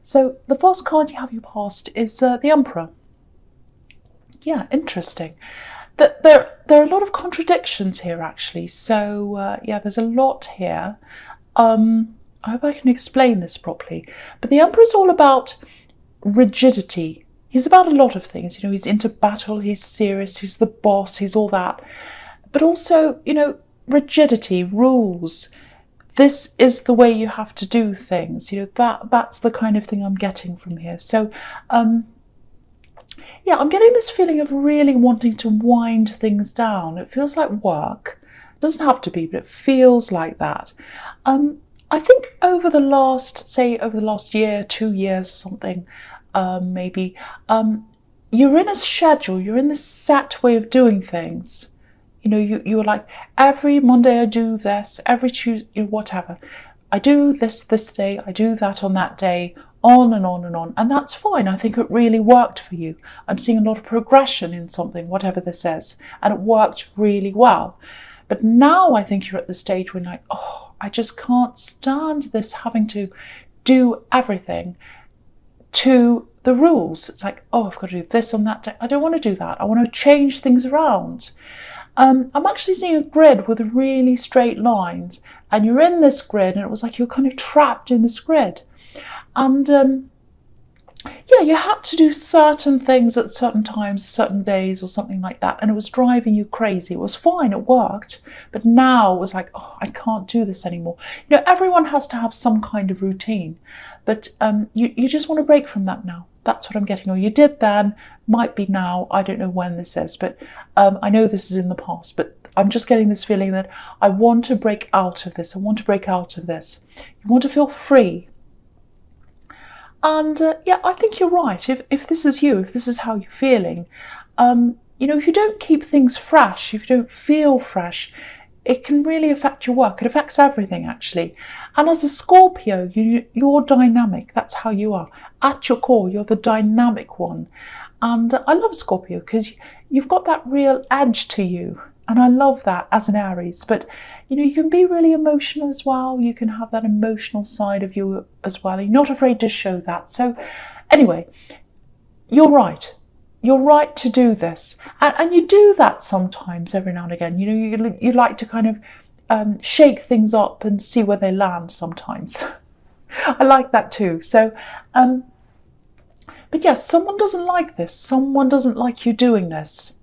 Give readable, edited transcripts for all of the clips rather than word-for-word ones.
So the first card you have your past is the Emperor. Yeah, interesting. There are a lot of contradictions here, actually. So yeah, there's a lot here. I hope I can explain this properly. But the Emperor is all about rigidity. He's about a lot of things. You know, he's into battle, he's serious, he's the boss, he's all that. But also, you know, rigidity, rules. This is the way you have to do things. You know, that's the kind of thing I'm getting from here. So, yeah, I'm getting this feeling of really wanting to wind things down. It feels like work. It doesn't have to be, but it feels like that. I think over the last year, 2 years or something, maybe, you're in a schedule, you're in this set way of doing things. You know, you were like, every Monday I do this, every Tuesday, whatever. I do this day, I do that on that day, on and on and on. And that's fine. I think it really worked for you. I'm seeing a lot of progression in something, whatever this is. And it worked really well. But now I think you're at the stage where you're like, oh, I just can't stand this having to do everything to the rules. It's like, oh, I've got to do this on that day. I don't want to do that. I want to change things around. I'm actually seeing a grid with really straight lines, and you're in this grid, and it was like you're kind of trapped in this grid. And yeah, you had to do certain things at certain times, certain days or something like that, and it was driving you crazy. It was fine, it worked, but now it was like, oh, I can't do this anymore. You know, everyone has to have some kind of routine, but you just want to break from that now. That's what I'm getting. Or you did then, might be now. I don't know when this is, but I know this is in the past, but I'm just getting this feeling that I want to break out of this. I want to break out of this. You want to feel free. And yeah, I think you're right. If this is you, if this is how you're feeling, you know, if you don't keep things fresh, if you don't feel fresh, it can really affect your work. It affects everything, actually. And as a Scorpio, you're dynamic. That's how you are. At your core, you're the dynamic one. And I love Scorpio because you've got that real edge to you. And I love that as an Aries. But, you know, you can be really emotional as well. You can have that emotional side of you as well. You're not afraid to show that. So anyway, you're right. You're right to do this. And you do that sometimes every now and again. You know, you like to kind of shake things up and see where they land sometimes. I like that too. So, but yes, someone doesn't like this. Someone doesn't like you doing this.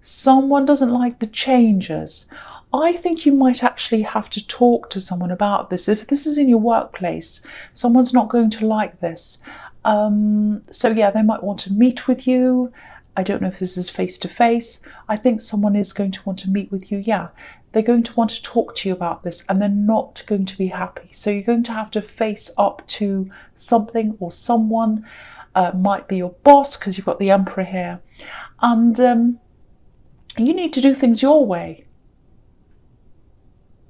Someone doesn't like the changes. I think you might actually have to talk to someone about this. If this is in your workplace, someone's not going to like this. So yeah, they might want to meet with you. I don't know if this is face to face. I think someone is going to want to meet with you. Yeah, they're going to want to talk to you about this, and they're not going to be happy. So you're going to have to face up to something or someone. Might be your boss, because you've got the Emperor here. And you need to do things your way.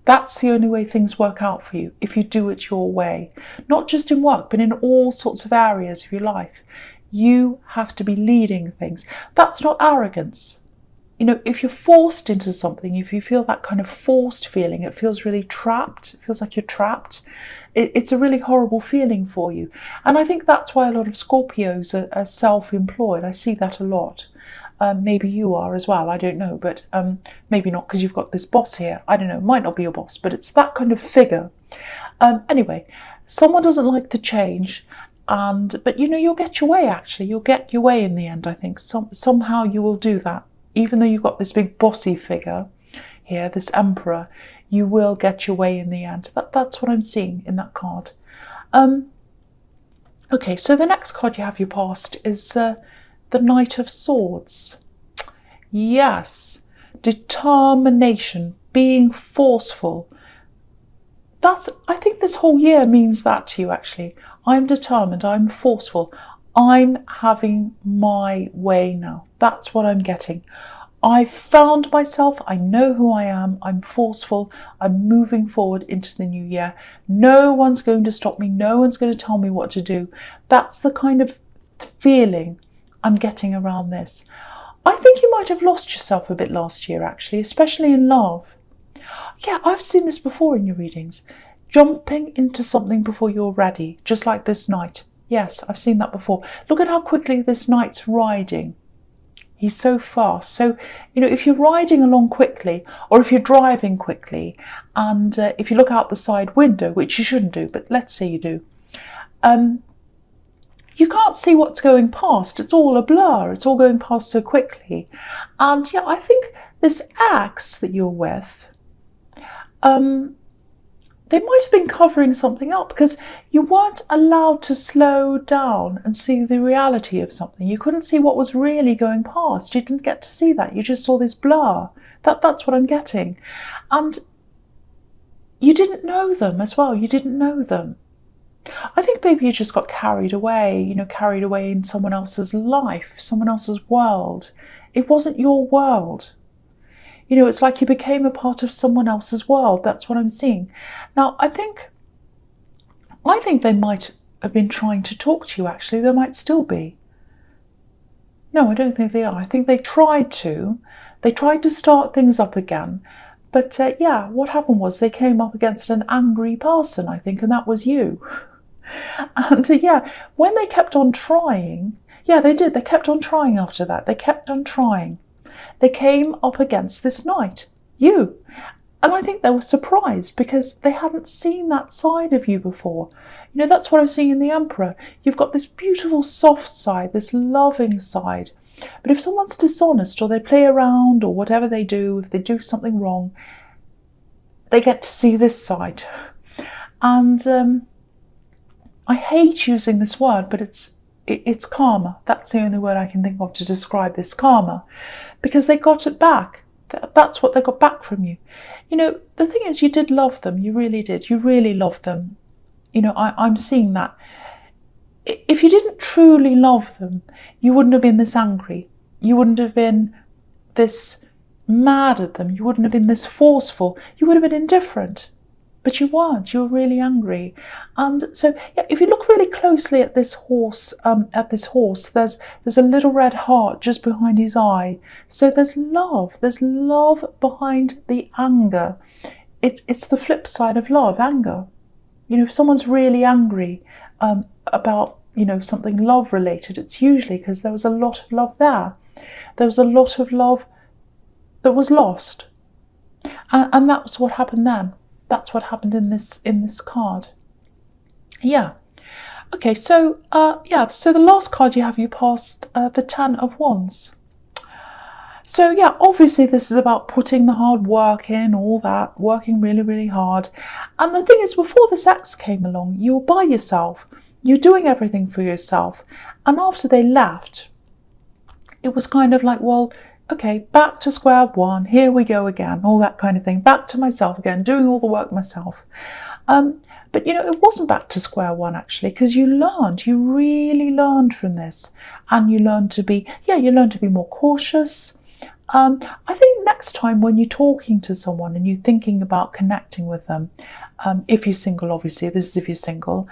That's the only way things work out for you, if you do it your way. Not just in work, but in all sorts of areas of your life. You have to be leading things. That's not arrogance. You know, if you're forced into something, if you feel that kind of forced feeling, it feels really trapped. It feels like you're trapped. It's a really horrible feeling for you. And I think that's why a lot of Scorpios are self-employed. I see that a lot. Maybe you are as well, I don't know, but maybe not, because you've got this boss here. I don't know, it might not be your boss, but it's that kind of figure. Anyway, someone doesn't like the change, but you know, you'll get your way, actually. You'll get your way in the end, I think. Somehow you will do that. Even though you've got this big bossy figure here, this Emperor, you will get your way in the end. That's what I'm seeing in that card. Okay, so the next card you have your past is the Knight of Swords. Yes, determination, being forceful. I think this whole year means that to you, actually. I'm determined, I'm forceful. I'm having my way now. That's what I'm getting. I've found myself, I know who I am, I'm forceful, I'm moving forward into the new year. No one's going to stop me, no one's going to tell me what to do. That's the kind of feeling I'm getting around this. I think you might have lost yourself a bit last year, actually, especially in love. Yeah, I've seen this before in your readings. jumping into something before you're ready, just like this knight. Yes, I've seen that before. Look at how quickly this knight's riding. He's so fast. So, if you're riding along quickly, or if you're driving quickly, and if you look out the side window, which you shouldn't do, but let's say you do, you can't see what's going past. It's all a blur. It's all going past so quickly. And yeah, I think this ex that you're with, they might have been covering something up, because you weren't allowed to slow down and see the reality of something. You couldn't see what was really going past. You didn't get to see that. You just saw this blur. That's what I'm getting. And you didn't know them as well. You didn't know them. I think maybe you just got carried away, carried away in someone else's life, someone else's world. It wasn't your world. It's like you became a part of someone else's world. That's what I'm seeing. Now, I think they might have been trying to talk to you, actually. They might still be. No, I don't think they are. I think they tried to. They tried to start things up again. But yeah, what happened was they came up against an angry person, I think, and that was you. And yeah, when they kept on trying, yeah, they did. They kept on trying after that. They kept on trying. They came up against this knight, you. And I think they were surprised, because they hadn't seen that side of you before. That's what I'm seeing in the Emperor. You've got this beautiful soft side, this loving side. But if someone's dishonest, or they play around, or whatever they do, if they do something wrong, they get to see this side. And I hate using this word, but it's karma. That's the only word I can think of to describe this, karma. Because they got it back. That's what they got back from you. The thing is, you did love them. You really did. You really loved them. I'm seeing that. If you didn't truly love them, you wouldn't have been this angry. You wouldn't have been this mad at them. You wouldn't have been this forceful. You would have been indifferent. But you weren't. You were really angry. And so, yeah, if you look really closely at this horse, there's a little red heart just behind his eye. So there's love. There's love behind the anger. It's the flip side of love, anger. If someone's really angry about something love related, it's usually because there was a lot of love there. There was a lot of love that was lost, and that's what happened then. That's what happened in this card. Yeah. Okay, so so the last card you have, you passed the Ten of Wands. So yeah, obviously this is about putting the hard work in, all that, working really, really hard. And the thing is, before this ex came along, you were by yourself. You're doing everything for yourself. And after they left, it was kind of like, well, okay, back to square one, here we go again, all that kind of thing. Back to myself again, doing all the work myself. But it wasn't back to square one, actually, because you really learned from this. And you learned to be more cautious. I think next time when you're talking to someone and you're thinking about connecting with them, if you're single, obviously, this is if you're single,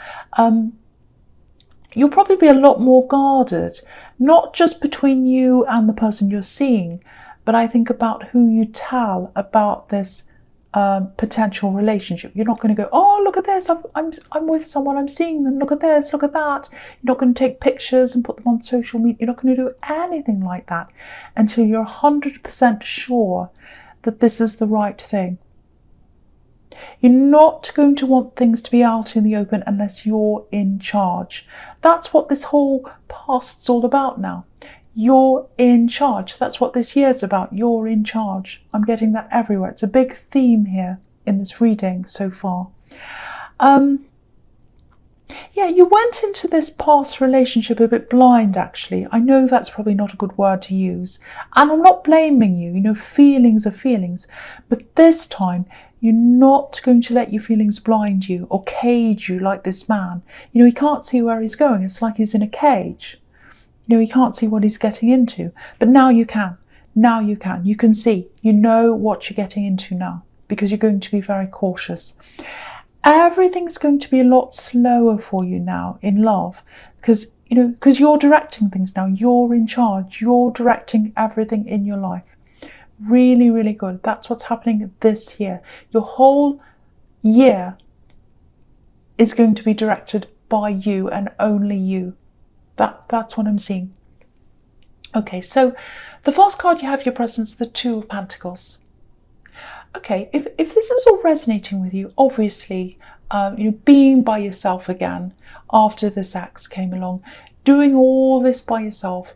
you'll probably be a lot more guarded, not just between you and the person you're seeing, but I think about who you tell about this potential relationship. You're not going to go, oh, look at this, I'm with someone, I'm seeing them, look at this, look at that. You're not going to take pictures and put them on social media. You're not going to do anything like that until you're 100% sure that this is the right thing. You're not going to want things to be out in the open unless you're in charge. That's what this whole past's all about now. You're in charge. That's what this year's about. You're in charge. I'm getting that everywhere. It's a big theme here in this reading so far. Yeah, you went into this past relationship a bit blind, actually. I know that's probably not a good word to use. And I'm not blaming you. Feelings are feelings. But this time, you're not going to let your feelings blind you or cage you like this man. He can't see where he's going. It's like he's in a cage. He can't see what he's getting into. But now you can. Now you can. You can see. You know what you're getting into now because you're going to be very cautious. Everything's going to be a lot slower for you now in love because you're directing things now. You're in charge. You're directing everything in your life. Really, really good. That's what's happening this year. Your whole year is going to be directed by you and only you. That's what I'm seeing. Okay, so the first card you have your presence, the Two of Pentacles. Okay, if this is all resonating with you, obviously, being by yourself again after this ex came along, doing all this by yourself,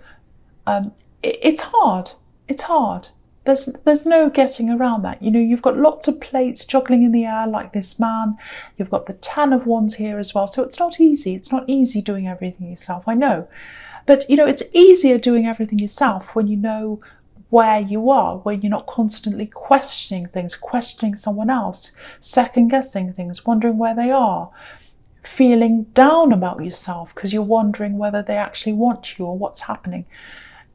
it's hard. It's hard. There's no getting around that. You've got lots of plates juggling in the air like this man. You've got the Ten of Wands here as well. So it's not easy. It's not easy doing everything yourself, I know. But, it's easier doing everything yourself when you know where you are, when you're not constantly questioning things, questioning someone else, second-guessing things, wondering where they are, feeling down about yourself because you're wondering whether they actually want you or what's happening.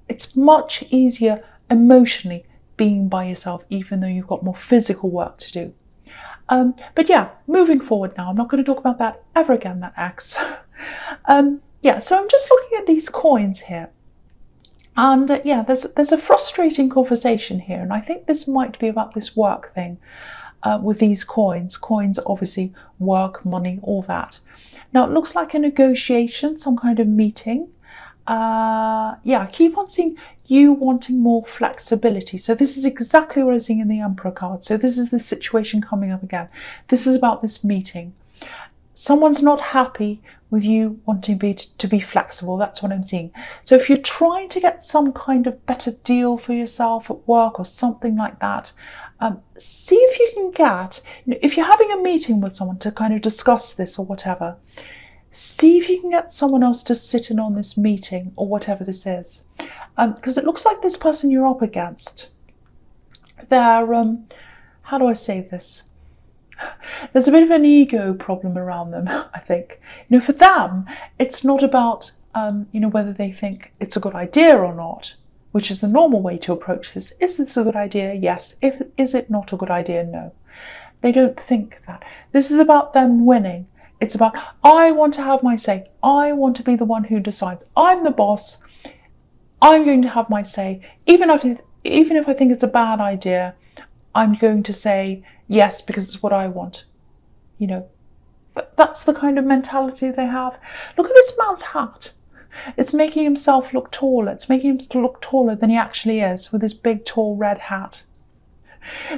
It's much easier emotionally being by yourself, even though you've got more physical work to do. But yeah, moving forward now, I'm not going to talk about that ever again, that ex. Yeah, so I'm just looking at these coins here. And yeah, there's a frustrating conversation here. And I think this might be about this work thing with these coins. Coins, obviously, work, money, all that. Now, it looks like a negotiation, some kind of meeting. Yeah, I keep on seeing you wanting more flexibility. So this is exactly what I was seeing in the Emperor card. So this is the situation coming up again. This is about this meeting. Someone's not happy with you wanting to be flexible. That's what I'm seeing. So if you're trying to get some kind of better deal for yourself at work or something like that, see if you can get, if you're having a meeting with someone to kind of discuss this or whatever, see if you can get someone else to sit in on this meeting or whatever this is. Because it looks like this person you're up against, they're, how do I say this? There's a bit of an ego problem around them, I think. For them, it's not about, whether they think it's a good idea or not, which is the normal way to approach this. Is this a good idea? Yes. Is it not a good idea? No. They don't think that. This is about them winning. It's about, I want to have my say. I want to be the one who decides. I'm the boss. I'm going to have my say. Even if I think it's a bad idea, I'm going to say yes because it's what I want. That's the kind of mentality they have. Look at this man's hat. It's making himself look taller. It's making him look taller than he actually is with his big, tall red hat.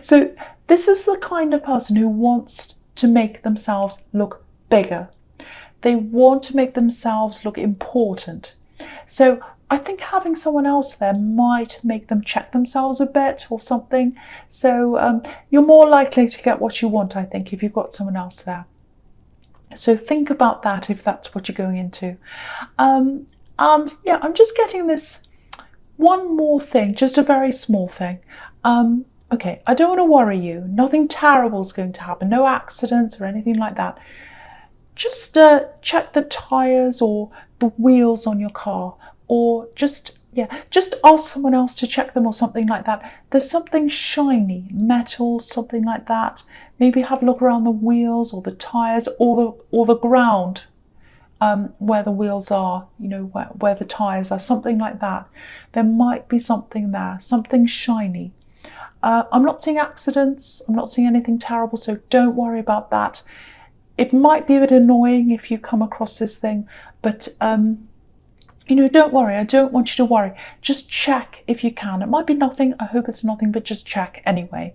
So this is the kind of person who wants to make themselves look bigger. They want to make themselves look important. So I think having someone else there might make them check themselves a bit or something. So you're more likely to get what you want, I think, if you've got someone else there. So think about that if that's what you're going into. And yeah, I'm just getting this one more thing, just a very small thing. Okay, I don't want to worry you. Nothing terrible is going to happen. No accidents or anything like that. Just check the tyres or the wheels on your car. Or just ask someone else to check them or something like that. There's something shiny, metal, something like that. Maybe have a look around the wheels or the tyres or the ground where the wheels are, where the tyres are, something like that. There might be something there, something shiny. I'm not seeing accidents. I'm not seeing anything terrible, so don't worry about that. It might be a bit annoying if you come across this thing, but don't worry. I don't want you to worry. Just check if you can. It might be nothing. I hope it's nothing, but just check anyway.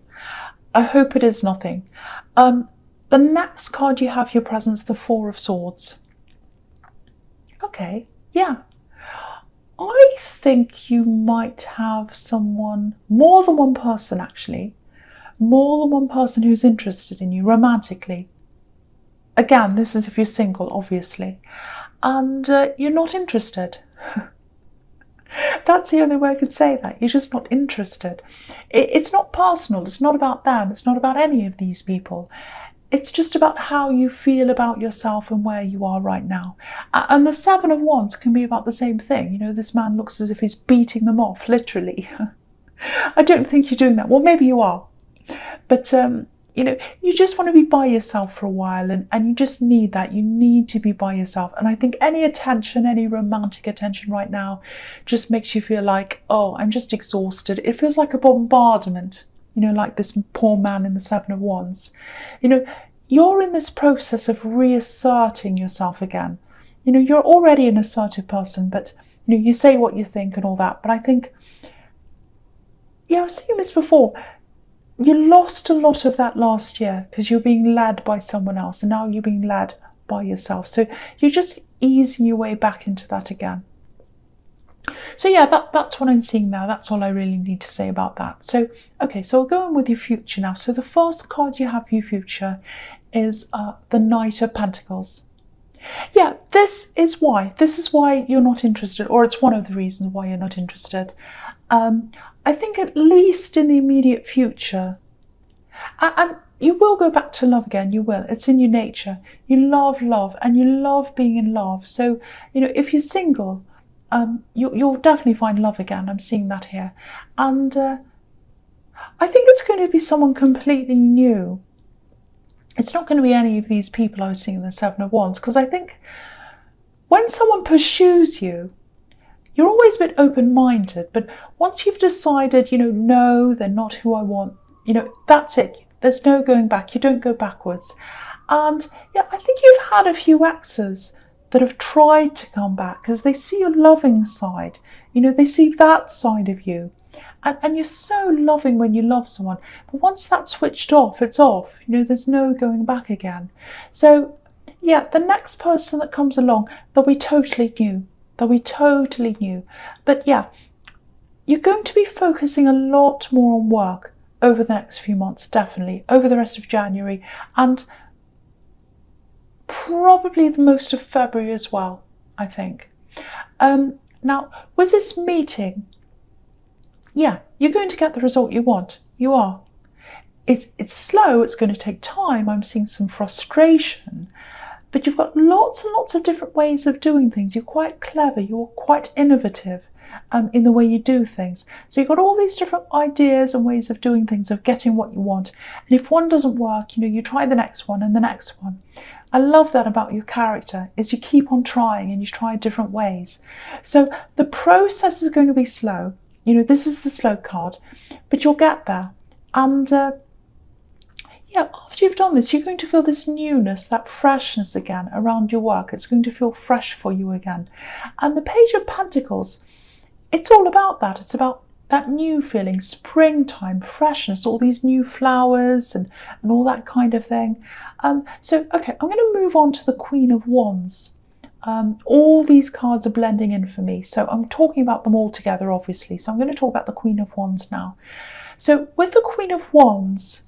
I hope it is nothing. The next card you have your presence, the Four of Swords. Okay, yeah. I think you might have someone, more than one person actually, more than one person who's interested in you romantically. Again, this is if you're single, obviously. And you're not interested. That's the only way I could say that. You're just not interested. It's not personal. It's not about them. It's not about any of these people. It's just about how you feel about yourself and where you are right now. And the Seven of Wands can be about the same thing. This man looks as if he's beating them off, literally. I don't think you're doing that. Well, maybe you are. But you just want to be by yourself for a while and you just need that. You need to be by yourself. And I think any attention, any romantic attention right now just makes you feel like, oh, I'm just exhausted. It feels like a bombardment, like this poor man in the Seven of Wands. you're in this process of reasserting yourself again. You know, you're already an assertive person, but you know, you say what you think and all that. But I think, yeah, I've seen this before. You lost a lot of that last year because you're being led by someone else, and now you're being led by yourself. So you're just easing your way back into that again. So yeah, that's what I'm seeing now. That's all I really need to say about that. So, okay, so we'll go on with your future now. So the first card you have for your future is the Knight of Pentacles. Yeah, this is why you're not interested, or it's one of the reasons why you're not interested. I think at least in the immediate future, and you will go back to love again, you will. It's in your nature. You love love, and you love being in love. So, you know, if you're single, you'll definitely find love again. I'm seeing that here. And I think it's going to be someone completely new. It's not going to be any of these people I was seeing in the Seven of Wands, because I think when someone pursues you, you're always a bit open-minded, but once you've decided, you know, no, they're not who I want, you know, that's it. There's no going back. You don't go backwards. And yeah, I think you've had a few exes that have tried to come back because they see your loving side. You know, they see that side of you. And you're so loving when you love someone. But once that's switched off, it's off. You know, there's no going back again. So yeah, the next person that comes along, they'll be totally new. They'll be totally new. But yeah, you're going to be focusing a lot more on work over the next few months, definitely, over the rest of January, and probably the most of February as well, I think. Now, with this meeting, yeah, you're going to get the result you want. You are. It's slow, it's going to take time. I'm seeing some frustration. But you've got lots and lots of different ways of doing things. You're quite clever, you're quite innovative in the way you do things. So you've got all these different ideas and ways of doing things, of getting what you want. And if one doesn't work, you know, you try the next one and the next one. I love that about your character, is you keep on trying and you try different ways. So the process is going to be slow. You know, this is the slow card, but you'll get there. And yeah, after you've done this, you're going to feel this newness, that freshness again around your work. It's going to feel fresh for you again. And the Page of Pentacles, it's all about that. It's about that new feeling, springtime, freshness, all these new flowers and all that kind of thing. So, okay, I'm going to move on to the Queen of Wands. All these cards are blending in for me, so I'm talking about them all together, obviously. So I'm going to talk about the Queen of Wands now. So with the Queen of Wands,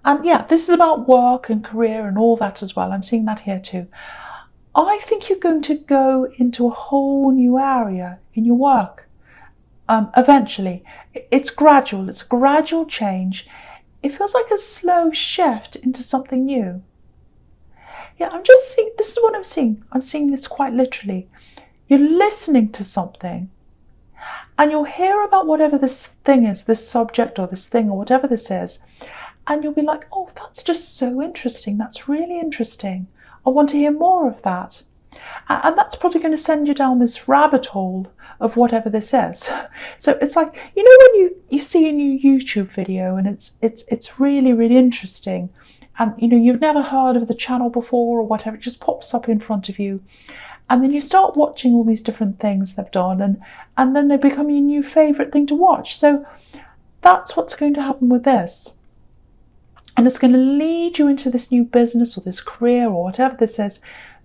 and yeah, this is about work and career and all that as well. I'm seeing that here too. I think you're going to go into a whole new area in your work. Eventually, it's gradual. It's a gradual change. It feels like a slow shift into something new. Yeah, I'm just seeing, this is what I'm seeing. I'm seeing this quite literally. You're listening to something and you'll hear about whatever this thing is, this subject or this thing or whatever this is. And you'll be like, oh, that's just so interesting. That's really interesting. I want to hear more of that. And that's probably going to send you down this rabbit hole of whatever this is. So it's like, you know, when you see a new YouTube video and it's really, really interesting, and you know, you've never heard of the channel before or whatever, it just pops up in front of you. And then you start watching all these different things they've done, and then they become your new favourite thing to watch. So that's what's going to happen with this. And it's going to lead you into this new business or this career or whatever this is.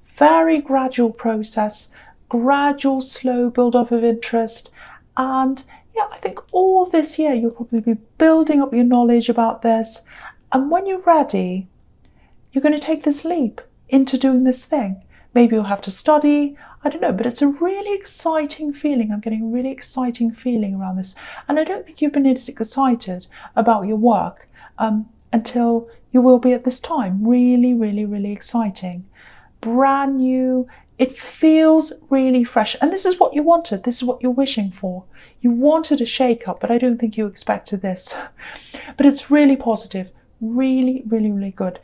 Very gradual process, gradual, slow build-up of interest. And yeah, I think all this year you'll probably be building up your knowledge about this. And when you're ready, you're going to take this leap into doing this thing. Maybe you'll have to study, I don't know, but it's a really exciting feeling. I'm getting a really exciting feeling around this. And I don't think you've been as excited about your work until you will be at this time. Really, really, really exciting. Brand new. It feels really fresh. And this is what you wanted. This is what you're wishing for. You wanted a shake-up, but I don't think you expected this. But it's really positive. Really, really, really good.